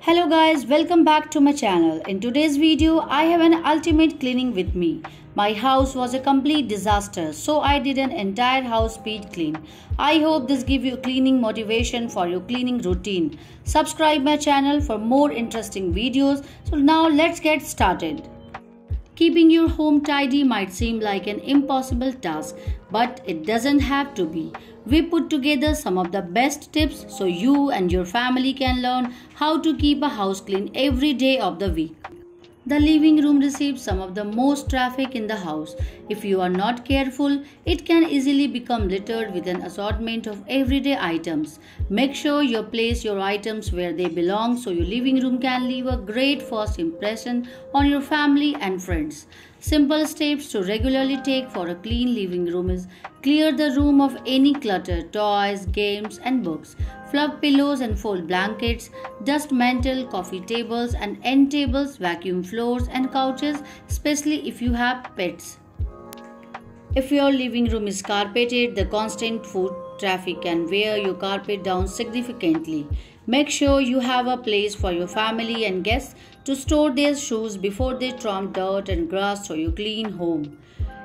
Hello guys, welcome back to my channel. In today's video, I have an ultimate cleaning with me. My house was a complete disaster, so I did an entire house speed clean. I hope this gives you cleaning motivation for your cleaning routine. Subscribe my channel for more interesting videos. So now let's get started. Keeping your home tidy might seem like an impossible task, but it doesn't have to be. We put together some of the best tips so you and your family can learn how to keep a house clean every day of the week. The living room receives some of the most traffic in the house. If you are not careful, it can easily become littered with an assortment of everyday items. Make sure you place your items where they belong so your living room can leave a great first impression on your family and friends. Simple steps to regularly take for a clean living room is clear the room of any clutter, toys, games and books. Fluff pillows and fold blankets, dust mantle, coffee tables and end tables, vacuum floors and couches, especially if you have pets. If your living room is carpeted, the constant foot traffic can wear your carpet down significantly. Make sure you have a place for your family and guests to store their shoes before they tramp dirt and grass through your clean home.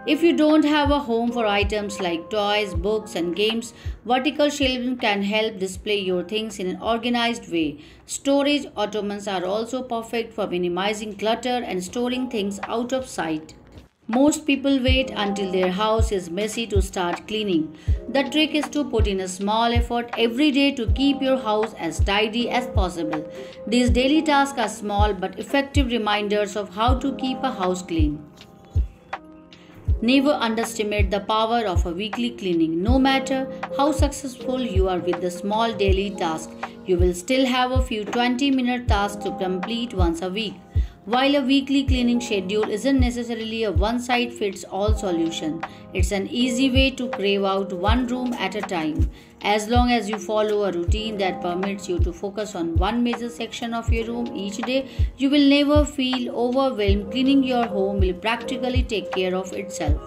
If you don't have a home for items like toys, books and games, vertical shelving can help display your things in an organized way. Storage ottomans are also perfect for minimizing clutter and storing things out of sight. Most people wait until their house is messy to start cleaning. The trick is to put in a small effort every day to keep your house as tidy as possible. These daily tasks are small but effective reminders of how to keep a house clean. Never underestimate the power of a weekly cleaning. No matter how successful you are with the small daily task, you will still have a few 20-minute tasks to complete once a week. While a weekly cleaning schedule isn't necessarily a one-size-fits-all solution, it's an easy way to crave out one room at a time. As long as you follow a routine that permits you to focus on one major section of your room each day, you will never feel overwhelmed. Cleaning your home will practically take care of itself.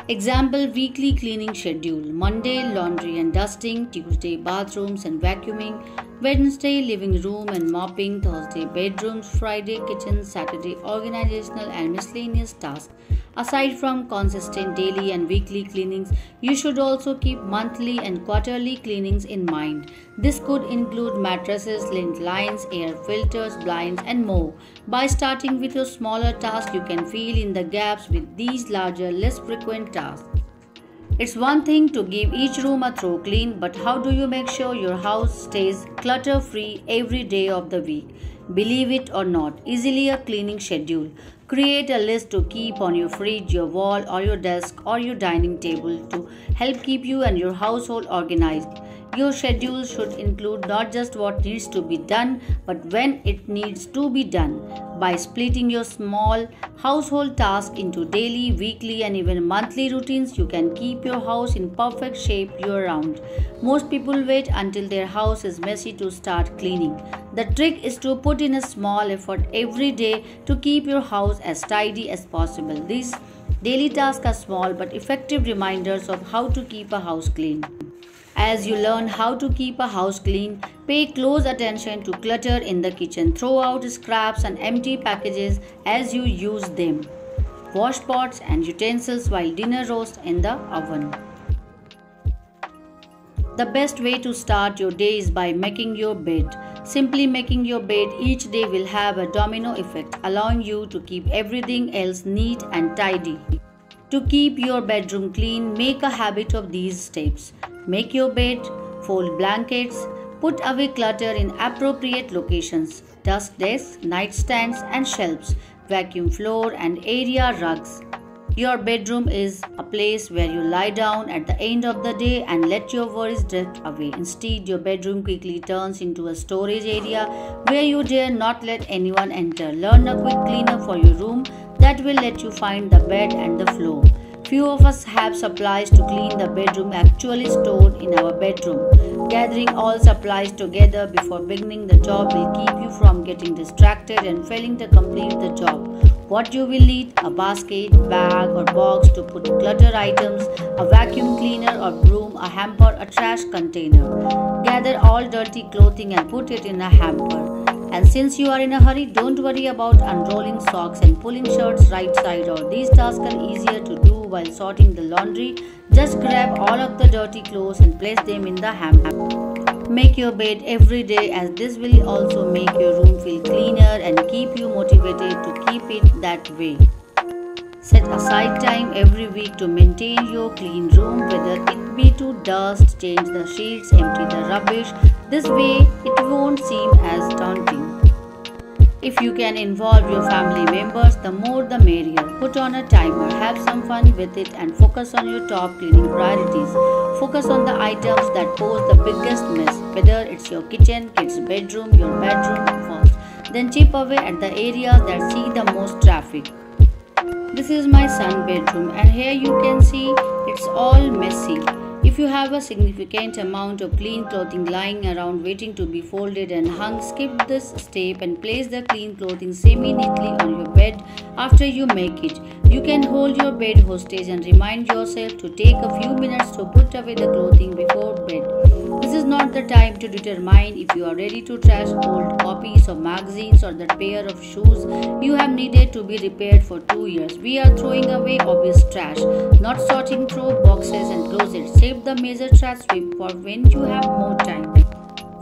Example weekly cleaning schedule: Monday laundry and dusting, Tuesday bathrooms and vacuuming, Wednesday living room and mopping, Thursday bedrooms, Friday kitchen, Saturday organizational and miscellaneous tasks. Aside from consistent daily and weekly cleanings, you should also keep monthly and quarterly cleanings in mind. This could include mattresses, lint lines, air filters, blinds and more. By starting with a smaller task, you can fill in the gaps with these larger, less frequent tasks. It's one thing to give each room a thorough clean, but how do you make sure your house stays clutter-free every day of the week? Believe it or not, easily a cleaning schedule. Create a list to keep on your fridge, your wall or your desk or your dining table to help keep you and your household organized. Your schedule should include not just what needs to be done, but when it needs to be done. By splitting your small household tasks into daily, weekly, and even monthly routines, you can keep your house in perfect shape year-round. Most people wait until their house is messy to start cleaning. The trick is to put in a small effort every day to keep your house as tidy as possible. These daily tasks are small but effective reminders of how to keep a house clean. As you learn how to keep a house clean, pay close attention to clutter in the kitchen. Throw out scraps and empty packages as you use them. Wash pots and utensils while dinner roasts in the oven. The best way to start your day is by making your bed. Simply making your bed each day will have a domino effect, allowing you to keep everything else neat and tidy. To keep your bedroom clean, make a habit of these steps. Make your bed, fold blankets, put away clutter in appropriate locations, dust desks, nightstands and shelves, vacuum floor and area rugs. Your bedroom is a place where you lie down at the end of the day and let your worries drift away. Instead, your bedroom quickly turns into a storage area where you dare not let anyone enter. Learn a quick cleaner for your room that will let you find the bed and the floor. Few of us have supplies to clean the bedroom actually stored in our bedroom. Gathering all supplies together before beginning the job will keep you from getting distracted and failing to complete the job. What you will need: a basket, bag or box to put clutter items, a vacuum cleaner or broom, a hamper, a trash container. Gather all dirty clothing and put it in a hamper. And since you are in a hurry, don't worry about unrolling socks and pulling shirts right side out. These tasks are easier to do while sorting the laundry. Just grab all of the dirty clothes and place them in the hamper. Make your bed every day, as this will also make your room feel cleaner and keep you motivated to keep it that way. Set aside time every week to maintain your clean room, whether it be to dust, change the sheets, empty the rubbish. This way it won't seem as daunting. If you can involve your family members, the more the merrier. Put on a timer, have some fun with it, and focus on your top cleaning priorities. Focus on the items that pose the biggest mess, whether it's your kitchen, kids' bedroom, your bedroom first. Then chip away at the areas that see the most traffic. This is my son's bedroom, and here you can see it's all messy. If you have a significant amount of clean clothing lying around waiting to be folded and hung, skip this step and place the clean clothing semi-neatly on your bed after you make it. You can hold your bed hostage and remind yourself to take a few minutes to put away the clothing before bed. This is not the time to determine if you are ready to trash old copies of magazines or that pair of shoes you have needed to be repaired for 2 years. We are throwing away obvious trash, not sorting through boxes and closets. Save the major trash sweep for when you have more time.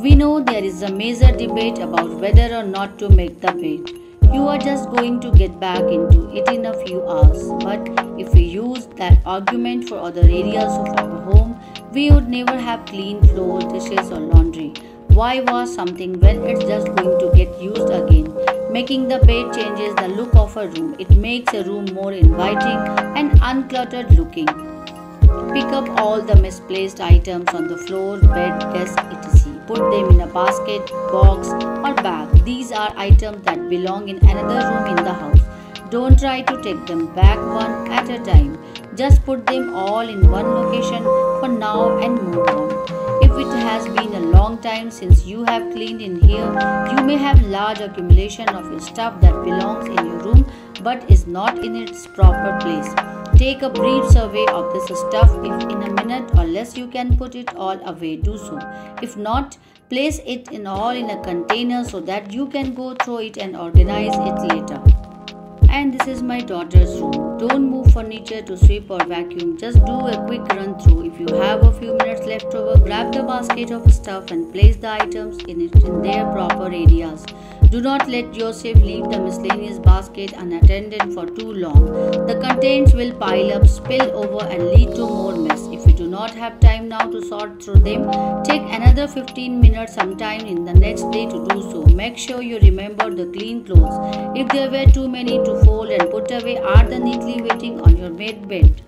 We know there is a major debate about whether or not to make the bed. You are just going to get back into it in a few hours. But if we use that argument for other areas of our home, we would never have clean floors, dishes or laundry. Why wash something when it's just going to get used again? Making the bed changes the look of a room. It makes a room more inviting and uncluttered looking. Pick up all the misplaced items on the floor, bed, desk, etc. Put them in a basket, box or bag. These are items that belong in another room in the house. Don't try to take them back one at a time. Just put them all in one location for now and move on. If it has been a long time since you have cleaned in here, you may have large accumulation of your stuff that belongs in your room but is not in its proper place. Take a brief survey of this stuff. If in a minute or less you can put it all away, do so. If not, place it in all in a container so that you can go through it and organize it later. And this is my daughter's room. Don't move furniture to sweep or vacuum. Just do a quick run through. If you have a few minutes left over, grab the basket of stuff and place the items in their proper areas. Do not let yourself leave the miscellaneous basket unattended for too long. The contents will pile up, spill over and lead to more mess. If you do not have time now to sort through them, take another 15 minutes sometime in the next day to do so. Make sure you remember the clean clothes. If there were too many to fold and put away, are the neatly waiting on your bed.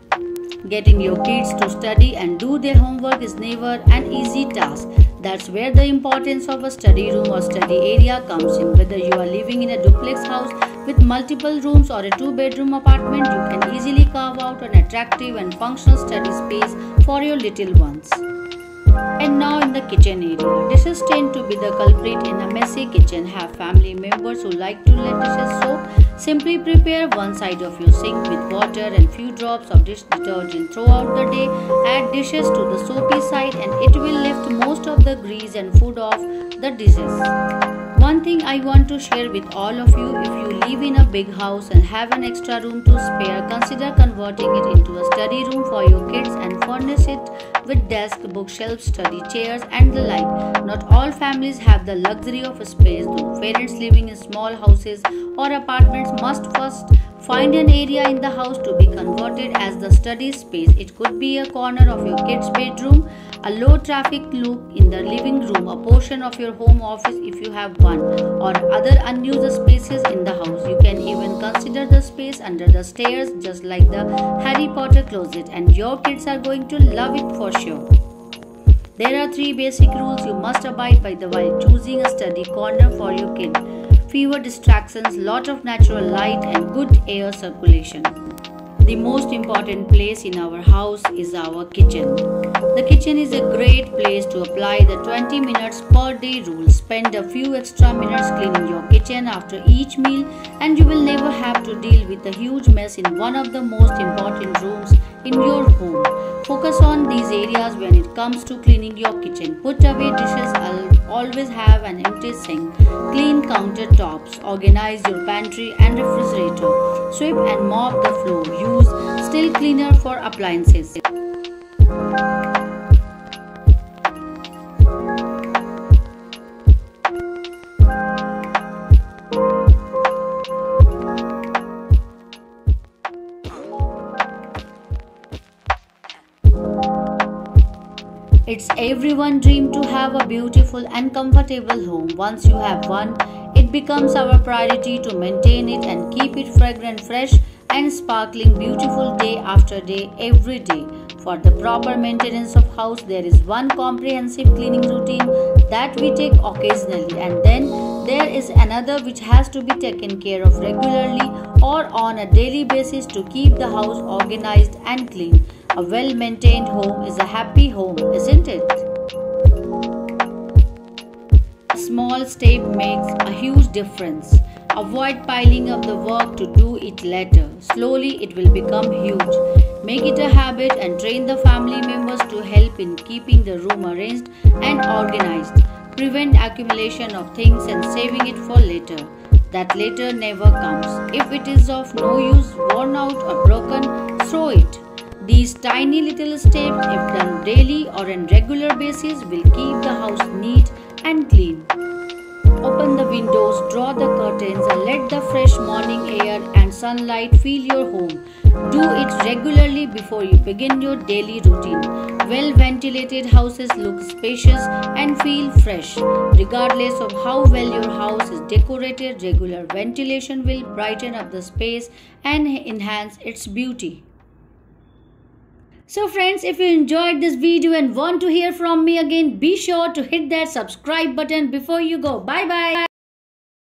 Getting your kids to study and do their homework is never an easy task. That's where the importance of a study room or study area comes in. Whether you are living in a duplex house with multiple rooms or a 2-bedroom apartment, you can easily carve out an attractive and functional study space for your little ones. And now in the kitchen area. Dishes tend to be the culprit in a messy kitchen. Have family members who like to let dishes soak? Simply prepare one side of your sink with water and few drops of dish detergent throughout the day. Add dishes to the soapy side and it will lift most of the grease and food off the dishes. One thing I want to share with all of you, if you live in a big house and have an extra room to spare, consider converting it into a study room for your kids and furnish it with desk, bookshelves, study chairs and the like. Not all families have the luxury of a space though. Parents living in small houses or apartments must first find an area in the house to be converted as the study space. It could be a corner of your kids' bedroom, a low traffic loop in the living room, a portion of your home office if you have one, or other unused spaces in the house. You can even consider the space under the stairs, just like the Harry Potter closet, and your kids are going to love it for sure. There are 3 basic rules you must abide by while choosing a study corner for your kid. Fewer distractions, lot of natural light and good air circulation. The most important place in our house is our kitchen. The kitchen is a great place to apply the 20 minutes per day rule. Spend a few extra minutes cleaning your kitchen after each meal and you will never have to deal with a huge mess in one of the most important rooms in your home. Focus on these areas when it comes to cleaning your kitchen. Put away dishes Always have an empty sink, clean countertops, organize your pantry and refrigerator, sweep and mop the floor, use still cleaner for appliances. It's everyone's dream to have a beautiful and comfortable home. Once you have one, it becomes our priority to maintain it and keep it fragrant, fresh and sparkling beautiful day after day, every day. For the proper maintenance of house, there is one comprehensive cleaning routine that we take occasionally, and then there is another which has to be taken care of regularly or on a daily basis to keep the house organized and clean. A well-maintained home is a happy home, isn't it? A small step makes a huge difference. Avoid piling up the work to do it later. Slowly it will become huge. Make it a habit and train the family members to help in keeping the room arranged and organized. Prevent accumulation of things and saving it for later. That later never comes. If it is of no use, worn out or broken, throw it. These tiny little steps, if done daily or on regular basis, will keep the house neat and clean. Open the windows, draw the curtains and let the fresh morning air and sunlight fill your home. Do it regularly before you begin your daily routine. Well-ventilated houses look spacious and feel fresh. Regardless of how well your house is decorated, regular ventilation will brighten up the space and enhance its beauty. So friends, if you enjoyed this video and want to hear from me again, be sure to hit that subscribe button before you go. Bye bye.